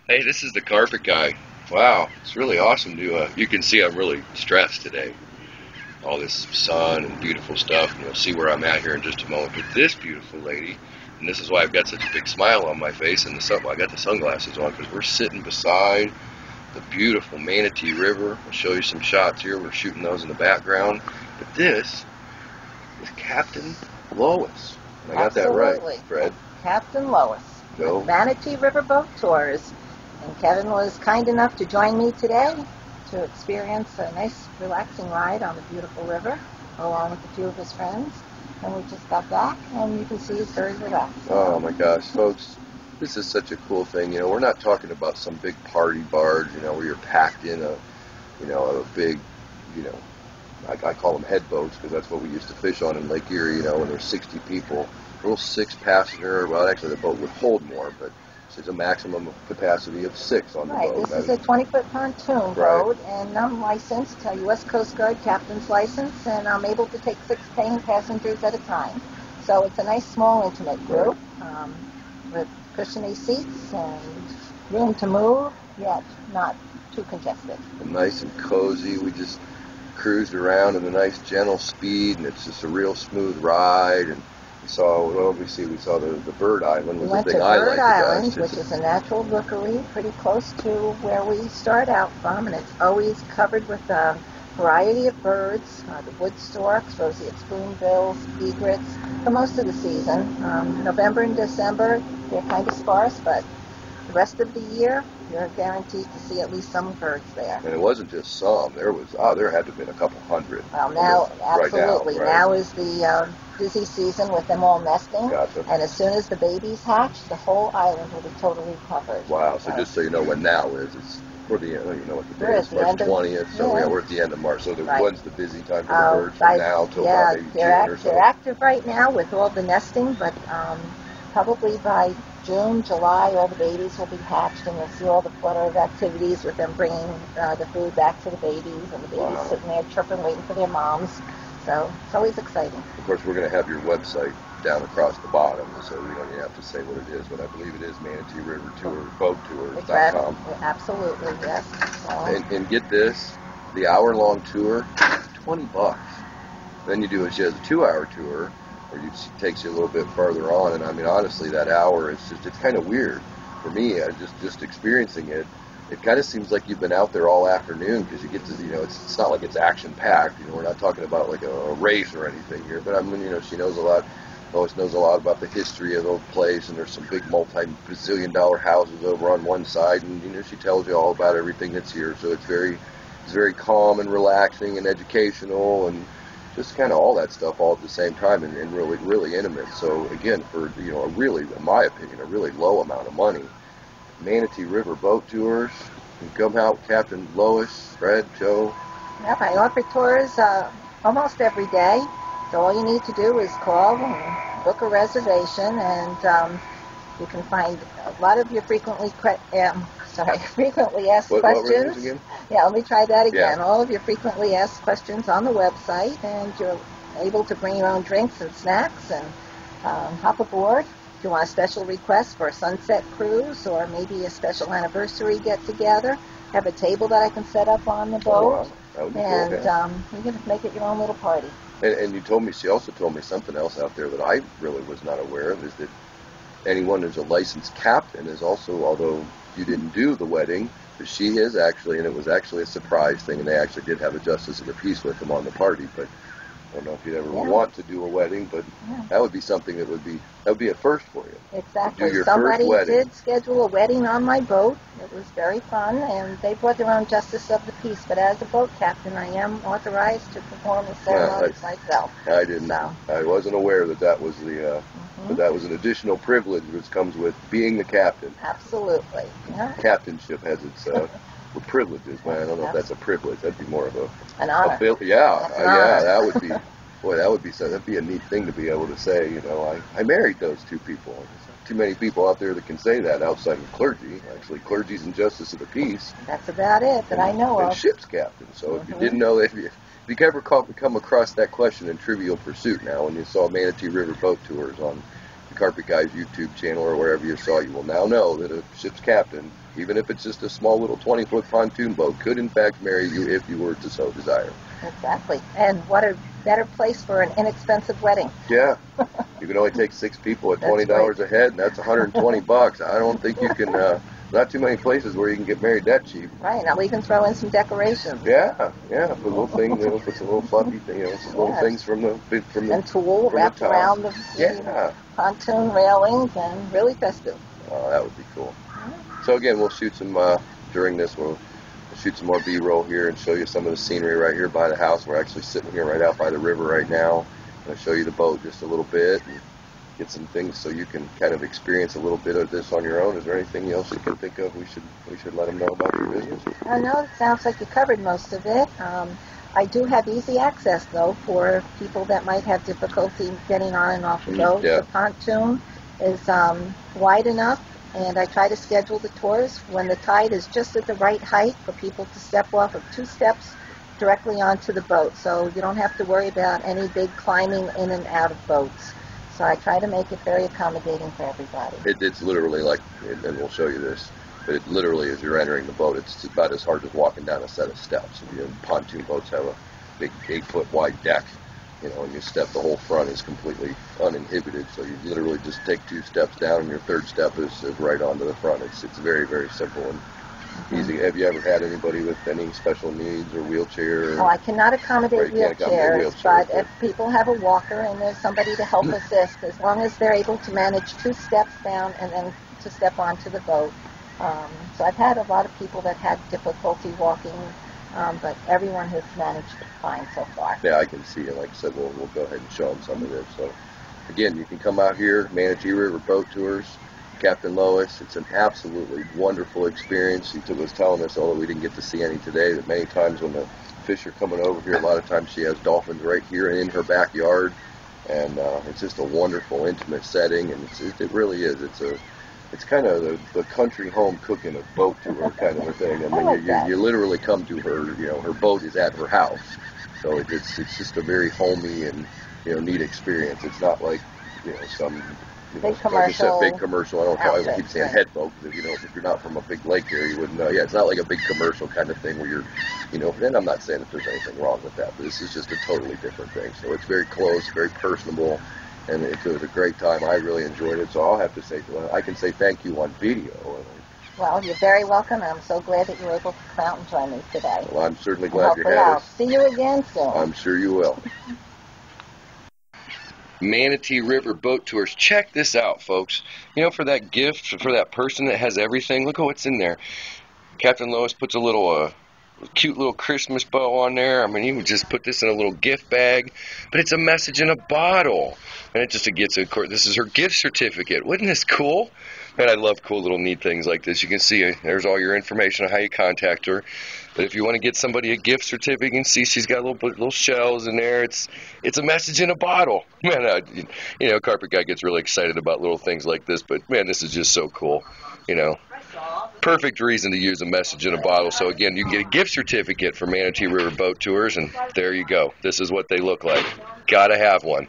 Hey, this is the carpet guy. Wow, it's really awesome to, you can see I'm really stressed today. All this sun and beautiful stuff, and you'll see where I'm at here in just a moment. But this beautiful lady, and this is why I've got such a big smile on my face, and I got the sunglasses on, because we're sitting beside the beautiful Manatee River. I'll show you some shots here. We're shooting those in the background. But this is Captain Lois. And I got that right, Fred. Captain Lois, Go. Manatee River Boat Tours. And Kevin was kind enough to join me today to experience a nice, relaxing ride on the beautiful river, along with a few of his friends. And we just got back, and you can see he's very relaxed. Oh my gosh, folks, this is such a cool thing. We're not talking about some big party barge, where you're packed in a big, I call them head boats, because that's what we used to fish on in Lake Erie, when there's 60 people. A little 6-passenger, well, actually the boat would hold more, but it's a maximum capacity of 6 on the boat. Right, this is a 20-foot pontoon boat, and I'm licensed, a U.S. Coast Guard captain's license, and I'm able to take 6 paying passengers at a time. So it's a nice, small, intimate group with cushiony seats and room to move, yet not too congested. And nice and cozy. We just cruised around at a nice, gentle speed, and it's just a real smooth ride. And we saw the Bird Island. We went to Bird Island, which is a natural rookery pretty close to where we start out from, and it's always covered with a variety of birds, the wood storks, roseate spoonbills, egrets, for most of the season. November and December, they're kind of sparse, but the rest of the year, you're guaranteed to see at least some birds there. And it wasn't just some. There had to have been a couple hundred. Well, now, absolutely. Right. Now is the busy season with them all nesting. Gotcha. And as soon as the babies hatch, the whole island will be totally covered. Wow. So just so you know when now is, it's for the end, what the day is, March 20th. So we're at the end of March. So when's the busy time for the birds from now till about maybe June or so? They're active right now with all the nesting, but probably by June, July, all the babies will be hatched, and you'll see all the flutter of activities with them bringing the food back to the babies, and the babies sitting there chirping, waiting for their moms. So it's always exciting. Of course, we're going to have your website down across the bottom, so we don't even have to say what it is, but I believe it is Manatee River Tour, BoatTours.com. Absolutely, yes. So. And get this, the hour-long tour, $20. Then she has a 2-hour tour, where it takes you a little bit farther on, and I mean, honestly, that hour is it's kind of weird for me. Just experiencing it. It kind of seems like you've been out there all afternoon, because you get to, it's not like it's action-packed. We're not talking about like a race or anything here, but I mean, she knows a lot. Lois knows a lot about the history of the place, and there's some big multi-bazillion-dollar houses over on one side, and she tells you all about everything that's here. So it's very calm and relaxing and educational, and just kind of all that stuff all at the same time, and really, really intimate. So again, for a really, in my opinion, a really low amount of money, Manatee River Boat Tours. You can come out with Captain Lois, Fred, Joe. Yep, I offer tours almost every day. So all you need to do is call and book a reservation, and you can find a lot of your frequently asked questions. What again? Yeah, let me try that again. Yeah. All of your frequently asked questions on the website, and you're able to bring your own drinks and snacks and hop aboard. If you want a special request for a sunset cruise or maybe a special anniversary get-together, have a table that I can set up on the boat. Oh, wow. That would be cool, you can make it your own little party. And she also told me something else out there that I really was not aware of, is that anyone who's a licensed captain is also, although you didn't do the wedding, but she is actually, and it was actually a surprise thing, and they actually did have a justice of the peace with them on the party, but I don't know if you'd ever want to do a wedding, but that would be something that would be a first for you. Exactly. Somebody did schedule a wedding on my boat. It was very fun, and they brought their own justice of the peace. But as a boat captain, I am authorized to perform the ceremonies myself. I didn't. So. I wasn't aware that was that was an additional privilege which comes with being the captain. Absolutely. Yeah. Captainship has its privileges, man. I don't know if that's a privilege. That'd be more of an honor. That would be. Boy, that'd be a neat thing to be able to say. I married those two people. There's not too many people out there that can say that outside of clergy. Actually, clergy's in justice of the peace. That's about it that I know of. And ship's captain. So if you didn't know that, if you ever come across that question in Trivial Pursuit now, when you saw Manatee River Boat Tours on Carpet Guy's YouTube channel or wherever you saw, you will now know that a ship's captain, even if it's just a small little 20-foot pontoon boat, could in fact marry you if you were to so desire. Exactly. And what a better place for an inexpensive wedding. Yeah. You can only take 6 people at $20 a head, and that's $120. I don't think you can, not too many places where you can get married that cheap. Right. Now we can throw in some decorations. Yeah. Put a little thing, put some little fluffy, some little things from the and tulle wrapped around the pontoon railings, and really festive. Oh, that would be cool. So again, we'll shoot some during this. We'll shoot some more B-roll here and show you some of the scenery right here by the house. We're actually sitting here right out by the river right now. I'll show you the boat just a little bit and get some things so you can kind of experience a little bit of this on your own. Is there anything else you can think of we should let them know about your business? I know it sounds like you covered most of it. I do have easy access, though, for people that might have difficulty getting on and off the boat. Yeah. The pontoon is wide enough, and I try to schedule the tours when the tide is just at the right height for people to step off of 2 steps directly onto the boat. So you don't have to worry about any big climbing in and out of boats. So I try to make it very accommodating for everybody. It's literally like, and we'll show you this, but it literally, as you're entering the boat, it's about as hard as walking down a set of steps. Pontoon boats have a big 8-foot wide deck, and you step, the whole front is completely uninhibited, so you literally just take 2 steps down, and your 3rd step is right onto the front. It's very, very simple and easy. Have you ever had anybody with any special needs or wheelchair? Oh, I cannot accommodate wheelchairs, but if people have a walker and there's somebody to help assist, as long as they're able to manage 2 steps down and then to step onto the boat. So I've had a lot of people that had difficulty walking, but everyone has managed fine so far. Yeah, I can see it. Like I said, we'll go ahead and show them some of this. So, again, you can come out here, Manatee River Boat Tours, Captain Lois. It's an absolutely wonderful experience. He was telling us, although we didn't get to see any today, that many times when the fish are coming over here, a lot of times she has dolphins right here in her backyard, and it's just a wonderful, intimate setting, and it really is. It's kind of the country home cooking a boat tour kind of a thing. I mean, you literally come to her, her boat is at her house. So it's just a very homey and, neat experience. It's not like, some, big commercial. Like I said, big commercial. I keep saying head boat, because, if you're not from a big lake here, you wouldn't know. Yeah, it's not like a big commercial kind of thing where you're, and I'm not saying that there's anything wrong with that, but this is just a totally different thing. So it's very close, very personable. And it was a great time. I really enjoyed it. So I'll have to say, I can say thank you on video. Well, you're very welcome. I'm so glad that you were able to come out and join me today. Well, I'm certainly glad you had I'll us. see you again soon. I'm sure you will. Manatee River Boat Tours. Check this out, folks. For that gift, for that person that has everything, look at what's in there. Captain Lois puts a little cute little Christmas bow on there. I mean, you would just put this in a little gift bag, but it's a message in a bottle. And it just gets this is her gift certificate. Wasn't this cool? And I love cool little neat things like this. You can see there's all your information on how you contact her. But if you want to get somebody a gift certificate, you can see she's got little shells in there. It's a message in a bottle. Man, Carpet Guy gets really excited about little things like this. But man, this is just so cool. Perfect reason to use a message in a bottle. So again, you can get a gift certificate for Manatee River Boat Tours, and there you go. This is what they look like. Gotta have one.